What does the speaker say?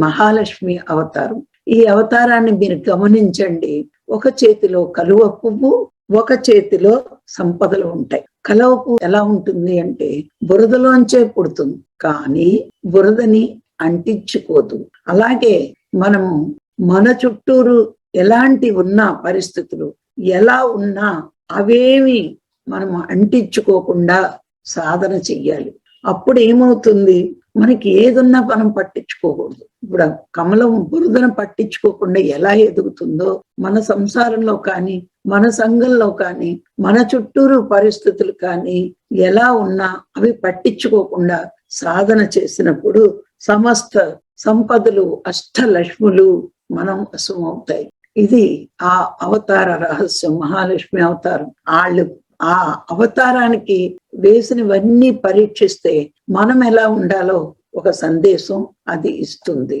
మహాలక్ష్మి అవతారం. ఈ అవతారాన్ని మీరు గమనించండి. ఒక చేతిలో కలువ పువ్వు, ఒక చేతిలో సంపదలు ఉంటాయి. కలువ పువ్వు ఎలా ఉంటుంది అంటే బురదలోంచే పుడుతుంది, కానీ బురదని అంటించుకోదు. అలాగే మనము మన చుట్టూరు ఎలాంటి ఉన్నా పరిస్థితులు ఎలా ఉన్నా అవేమి మనం అంటించుకోకుండా సాధన చెయ్యాలి. అప్పుడు ఏమవుతుంది, మనకి ఏదున్నా మనం పట్టించుకోకూడదు. ఇప్పుడు కమలం బురదను పట్టించుకోకుండా ఎలా ఎదుగుతుందో మన సంసారంలో కానీ, మన సంఘంలో కానీ, మన చుట్టూరు పరిస్థితులు కానీ ఎలా ఉన్నా అవి పట్టించుకోకుండా సాధన చేసినప్పుడు సమస్త సంపదలు, అష్టలక్ష్ములు మనం వశమవుతాయి. ఇది ఆ అవతార రహస్యం, మహాలక్ష్మి అవతారం. వాళ్ళు ఆ అవతారానికి వేసినవన్నీ పరీక్షిస్తే మనం ఎలా ఉండాలో ఒక సందేశం అది ఇస్తుంది.